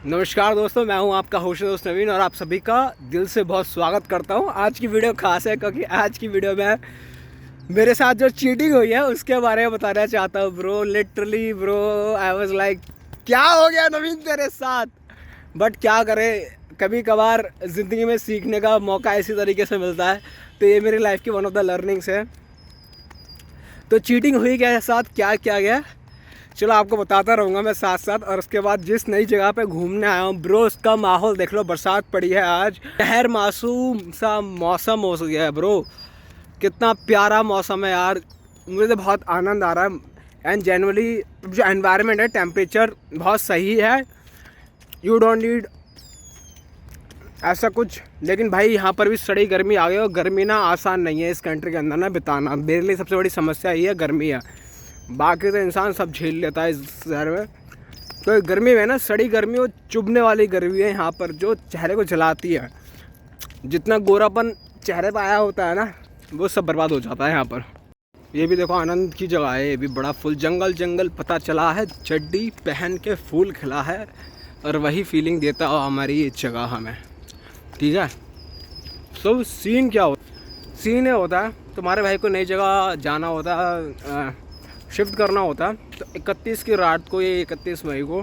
नमस्कार दोस्तों, मैं हूं आपका होस्ट दोस्त नवीन और आप सभी का दिल से बहुत स्वागत करता हूं। आज की वीडियो खास है क्योंकि आज की वीडियो में मेरे साथ जो चीटिंग हुई है उसके बारे में बताना चाहता हूं। Bro literally bro I was like क्या हो गया नवीन तेरे साथ। बट क्या करें, कभी कभार ज़िंदगी में सीखने का मौका इसी तरीके से मिलता है। तो ये मेरी लाइफ की वन ऑफ द लर्निंग्स है। तो चीटिंग हुई क्या साथ, क्या किया गया, चलो आपको बताता रहूँगा मैं साथ साथ। और उसके बाद जिस नई जगह पे घूमने आया हूँ ब्रो, उसका माहौल देख लो। बरसात पड़ी है आज, शहर मासूम सा मौसम हो गया है ब्रो। कितना प्यारा मौसम है यार, मुझे तो बहुत आनंद आ रहा है। एंड जनरली जो एनवायरनमेंट है, टेम्परेचर बहुत सही है। यू डोंट नीड ऐसा कुछ। लेकिन भाई यहाँ पर भी सड़ी गर्मी आ गई और गर्मी ना आसान नहीं है इस कंट्री के अंदर ना बिताना। मेरे लिए सबसे बड़ी समस्या ये है, गर्मी है। बाकी तो इंसान सब झेल लेता है इस शहर में। तो गर्मी में ना सड़ी गर्मी और चुभने वाली गर्मी है यहाँ पर, जो चेहरे को जलाती है। जितना गोरापन चेहरे पर आया होता है ना, वो सब बर्बाद हो जाता है यहाँ पर। ये भी देखो आनंद की जगह है, ये भी बड़ा फुल जंगल पता चला है। चड्डी पहन के फूल खिला है और वही फीलिंग देता है हमारी ये जगह हमें। ठीक है, तो सीन क्या होता, सीन ये होता है तुम्हारे भाई को नई जगह जाना होता है, शिफ्ट करना होता है। तो 31 की रात को, ये 31 मई को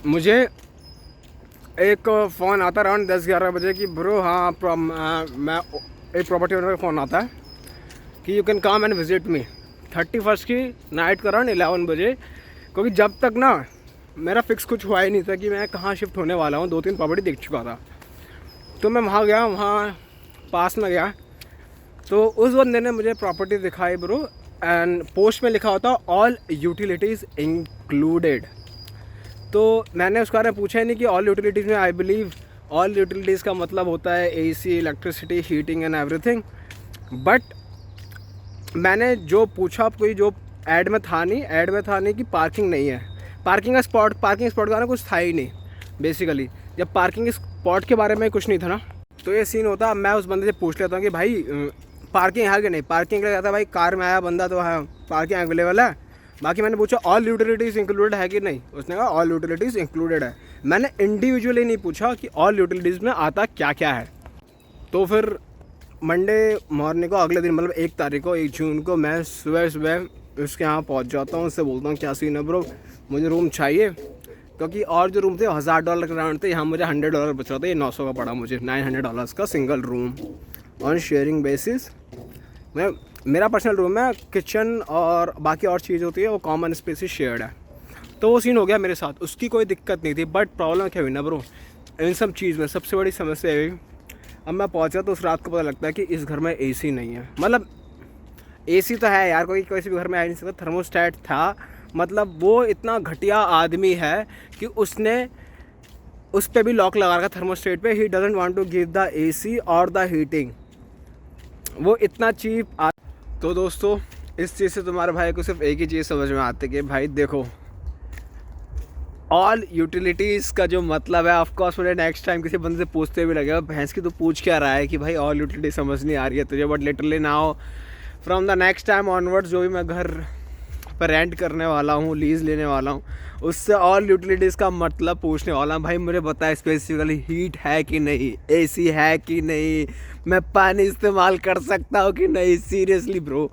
मुझे एक फ़ोन आता अराउंड 10-11 बजे कि ब्रो हाँ मैं एक प्रॉपर्टी ओनर का फ़ोन आता है कि you can come and visit me 31 की नाइट का अराउंड 11 बजे। क्योंकि जब तक ना मेरा फिक्स कुछ हुआ ही नहीं था कि मैं कहाँ शिफ्ट होने वाला हूँ। 2-3 प्रॉपर्टी देख चुका था, तो मैं वहाँ गया, वहाँ पास में गया। तो उस बंदे ने मुझे प्रॉपर्टी दिखाई ब्रो, एंड पोस्ट में लिखा होता ऑल यूटिलिटीज़ इंक्लूडेड। तो मैंने उसके बारे में पूछा ही नहीं कि ऑल यूटिलिटीज़ में, आई बिलीव ऑल यूटिलिटीज़ का मतलब होता है AC, electricity, heating and everything. But मैंने जो पूछा, कोई जो ऐड में था नहीं कि पार्किंग नहीं है। पार्किंग स्पॉट का ना कुछ था ही नहीं बेसिकली। जब पार्किंग स्पॉट के बारे में कुछ नहीं था ना, तो ये सीन होता। मैं उस बंदे से पूछ लेता हूँ कि भाई पार्किंग है कि नहीं। पार्किंग का कहता है भाई कार में आया बंदा तो है, पार्किंग अवेलेबल है। बाकी मैंने पूछा ऑल यूटिलिटीज़ इंक्लूडेड है कि नहीं, उसने कहा ऑल यूटिलिटीज़ इंक्लूडेड है। मैंने इंडिविजुअली नहीं पूछा कि ऑल यूटिलिटीज़ में आता क्या क्या है। तो फिर मंडे मॉर्निंग को, अगले दिन मतलब 1 तारीख को, 1 जून को, मैं सुबह उसके यहाँ पहुँच जाता हूँ। उससे बोलता हूँ क्या सीन है ब्रो, मुझे रूम चाहिए। क्योंकि और जो रूम थे $1000 के राउंड थे, यहाँ मुझे $100 बच रहा था। ये 900 का पड़ा मुझे, $900 का single room on sharing basis. मैं मेरा पर्सनल रूम है, किचन और बाकी और चीज़ होती है वो कॉमन स्पेस ही शेयर्ड है। तो वो सीन हो गया मेरे साथ, उसकी कोई दिक्कत नहीं थी। बट प्रॉब्लम क्या हुई ना ब्रो, इन सब चीज़ में सबसे बड़ी समस्या हुई, अब मैं पहुंचा तो उस रात को पता लगता है कि इस घर में एसी नहीं है। मतलब एसी तो है यार, कोई किसी भी घर में आ नहीं सकता, थर्मोस्टेट था। मतलब वो इतना घटिया आदमी है कि उसने उस पर भी लॉक लगा रखा थर्मोस्टेट पे। He doesn't want to give the AC और द हीटिंग, वो इतना चीप। तो दोस्तों इस चीज़ से तुम्हारे भाई को सिर्फ एक ही चीज़ समझ में आती है कि भाई देखो ऑल यूटिलिटीज़ का जो मतलब है, ऑफ कोर्स मुझे नेक्स्ट टाइम किसी बंदे से पूछते भी लगेगा भैंस की तो पूछ क्या रहा है कि भाई ऑल यूटिलिटी समझ नहीं आ रही है तुझे। But literally now from the next time onwards जो भी मैं घर पर रेंट करने वाला हूँ, लीज़ लेने वाला हूँ, उससे ऑल यूटिलिटीज़ का मतलब पूछने वाला हूँ। भाई मुझे बताया स्पेसिफिकली हीट है कि नहीं, एसी है कि नहीं, मैं पानी इस्तेमाल कर सकता हूँ कि नहीं। सीरियसली ब्रो,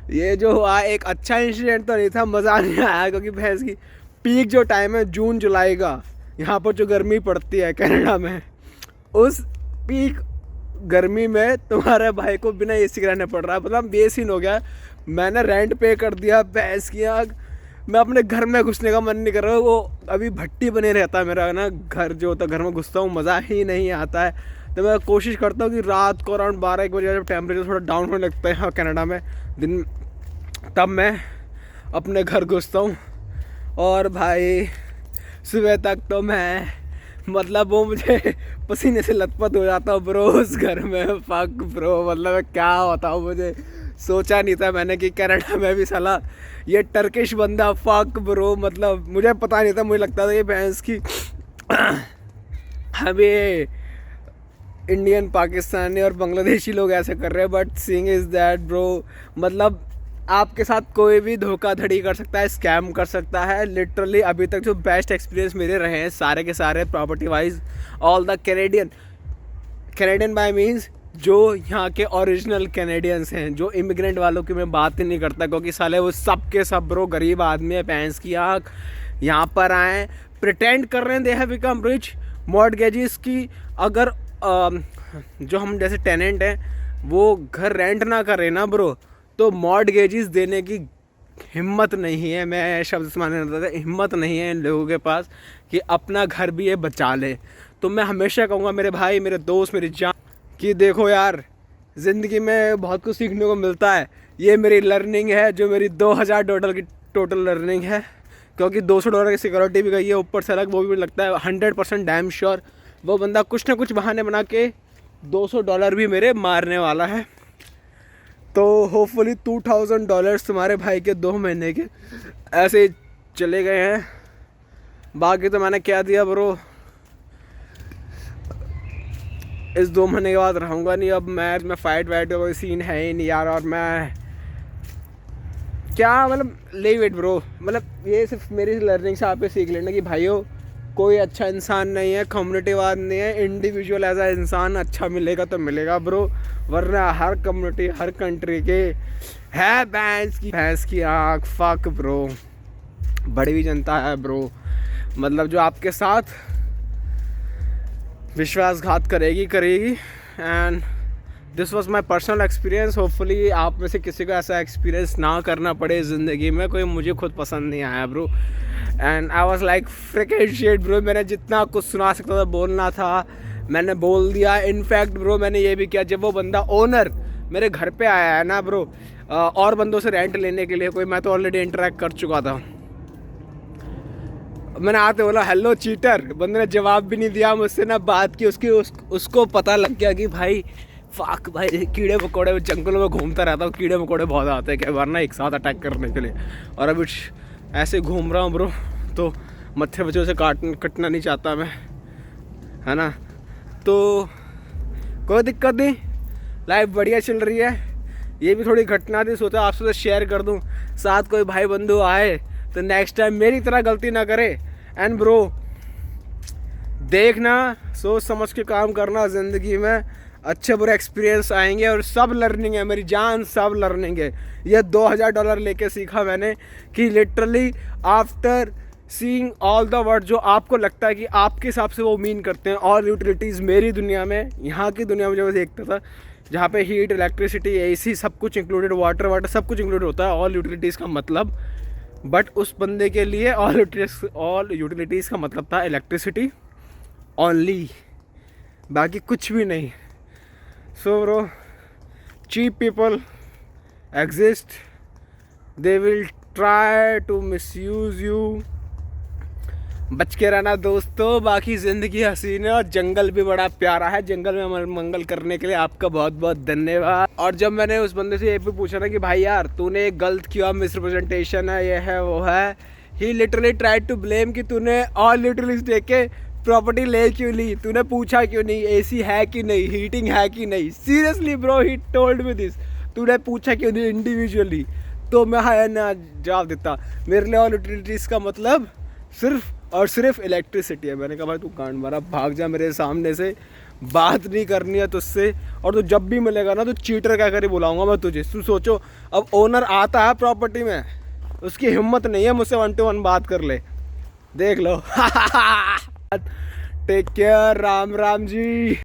ये जो हुआ एक अच्छा इंसिडेंट तो नहीं था, मज़ा नहीं आया। क्योंकि भैंस की पीक जो टाइम है जून जुलाई का, यहाँ पर जो गर्मी पड़ती है कनाडा में, उस पीक गर्मी में तुम्हारे भाई को बिना एसी के रहना पड़ रहा है। मतलब बेसीन हो गया। मैंने रेंट पे कर दिया, भैंस की आग। मैं अपने घर में घुसने का मन नहीं कर रहा। वो अभी भट्टी बने रहता है मेरा ना घर, जो होता है घर में घुसता हूँ मज़ा ही नहीं आता है। तो मैं कोशिश करता हूँ कि रात को अराउंड 12-1 बजे जब टेम्परेचर थोड़ा डाउन होने लगता है यहाँ कनाडा में दिन, तब मैं अपने घर घुसता हूँ। और भाई सुबह तक तो मैं मतलब वो मुझे पसीने से लथपथ हो जाता हूँ ब्रो उस घर में। फक ब्रो, मतलब क्या होता हूँ, मुझे सोचा नहीं था मैंने कि कनाडा में भी साला ये टर्किश बंदा। फक ब्रो, मतलब मुझे पता नहीं था, मुझे लगता था ये भैंस की हमें इंडियन, पाकिस्तानी और बांग्लादेशी लोग ऐसे कर रहे हैं। But seeing is that bro, मतलब आपके साथ कोई भी धोखाधड़ी कर सकता है, स्कैम कर सकता है। लिटरली अभी तक जो बेस्ट एक्सपीरियंस मेरे रहे हैं सारे के सारे property wise, all the Canadian bye means जो यहाँ के ओरिजिनल कैनेडियंस हैं, जो इमिग्रेंट वालों की मैं बात ही नहीं करता, क्योंकि साले वो सब के सब ब्रो गरीब आदमी है, भैंस की आँख, यहाँ पर आए प्रिटेंड कर रहे हैं दे हैव बिकम रिच। मॉर्टगेजेस की अगर जो हम जैसे टेनेंट हैं वो घर रेंट ना करें ना ब्रो, तो मॉर्टगेजेस देने की हिम्मत नहीं है, मैं शब्द मानने रहता था, हिम्मत नहीं है इन लोगों के पास कि अपना घर भी ये बचा ले। तो मैं हमेशा कहूँगा मेरे भाई, मेरे दोस्त, मेरी जान, कि देखो यार ज़िंदगी में बहुत कुछ सीखने को मिलता है। ये मेरी लर्निंग है, जो मेरी $2000 की टोटल लर्निंग है, क्योंकि $200 की सिक्योरिटी भी गई है, ऊपर से अलग वो भी लगता है 100% डैम श्योर वो बंदा कुछ ना कुछ बहाने बना के $200 भी मेरे मारने वाला है। तो होपफुली $2000 तुम्हारे भाई के 2 महीने के ऐसे ही चले गए हैं। बाकी तो मैंने क्या दिया ब्रो, इस 2 महीने के बाद रहूँगा नहीं। अब मैच में फ़ाइट वाइट का कोई सीन है ही नहीं यार, और मैं क्या मतलब लीव इट ब्रो। मतलब ये सिर्फ मेरी लर्निंग से आप सीख लेना कि भाइयों कोई अच्छा इंसान नहीं है, कम्युनिटीवाद नहीं है, इंडिविजुअल एज आ इंसान अच्छा मिलेगा तो मिलेगा ब्रो, वरना हर कम्युनिटी हर कंट्री के है भैंस की आँख, फक ब्रो। बड़ी भी जनता है ब्रो, मतलब जो आपके साथ विश्वासघात करेगी। And this was my personal experience. Hopefully आप में से किसी को ऐसा एक्सपीरियंस ना करना पड़े ज़िंदगी में, कोई मुझे खुद पसंद नहीं आया bro. And I was like फ्रिकेट शिट ब्रो, मैंने जितना कुछ सुना सकता था बोलना था मैंने बोल दिया। इनफैक्ट ब्रो मैंने ये भी किया, जब वो बंदा ओनर मेरे घर पे आया है ना ब्रो, और बंदों से रेंट लेने के लिए कोई, मैं तो ऑलरेडी इंटरेक्ट कर चुका था, मैंने आते बोला हेलो चीटर, बंदे ने जवाब भी नहीं दिया, मुझसे ना बात की, उसको पता लग गया कि भाई फाक भाई कीड़े मकोड़े जंगलों में घूमता रहता हूँ, कीड़े मकोड़े बहुत आते हैं क्या वरना एक साथ अटैक करने के लिए, और अभी ऐसे घूम रहा हूँ ब्रो, तो मत्थे बच्चों से कटना नहीं चाहता मैं, है ना। तो कोई दिक्कत नहीं, लाइफ बढ़िया चल रही है। ये भी थोड़ी घटना थी, सोचा आपसे तो शेयर कर दूँ, साथ कोई भाई बंधु आए तो नेक्स्ट टाइम मेरी तरह गलती ना करे। एंड ब्रो देखना, सोच समझ के काम करना, ज़िंदगी में अच्छे बुरे एक्सपीरियंस आएंगे, और सब लर्निंग है मेरी जान, सब लर्निंग है। ये $2000 लेके सीखा मैंने कि literally after seeing all the word, जो आपको लगता है कि आपके हिसाब से वो मीन करते हैं, ऑल यूटिलिटीज़ मेरी दुनिया में, यहाँ की दुनिया में जो मैं देखता था जहाँ पे हीट, इलेक्ट्रिसिटी, एसी सब कुछ इंक्लूडेड, वाटर सब कुछ इंक्लूडेड होता है, ऑल यूटिलिटीज़ का मतलब। बट उस बंदे के लिए ऑल यूटिलिटीज़ का मतलब था इलेक्ट्रिसिटी ओनली, बाकी कुछ भी नहीं। So bro cheap people exist, they will try to misuse you, बच के रहना दोस्तों। बाकी ज़िंदगी हसीन है और जंगल भी बड़ा प्यारा है, जंगल में मंगल करने के लिए आपका बहुत बहुत धन्यवाद। और जब मैंने उस बंदे से ये भी पूछा ना कि भाई यार तूने गलत किया, मिसरिप्रेजेंटेशन है, ये है वो है, ही लिटरली ट्राइड टू ब्लेम कि तूने ऑल यूटिलिटीज देख के प्रॉपर्टी ले क्यों ली, तूने पूछा क्यों नहीं, एसी है कि नहीं, हीटिंग है कि नहीं। Seriously bro he told me this, तूने पूछा क्यों नहीं इंडिविजुअली। तो मैं हाँ ना जवाब देता, मेरे लिए ऑल यूटिलिटीज़ का मतलब सिर्फ और सिर्फ इलेक्ट्रिसिटी है। मैंने कहा भाई तू कांड मारा, भाग जा मेरे सामने से, बात नहीं करनी है तुझसे, और तो जब भी मिलेगा ना तो चीटर क्या करे बुलाऊंगा मैं तुझे। तू सोचो अब ओनर आता है प्रॉपर्टी में, उसकी हिम्मत नहीं है मुझसे 1 to 1 बात कर ले, देख लो। Take care, Ram Ram ji.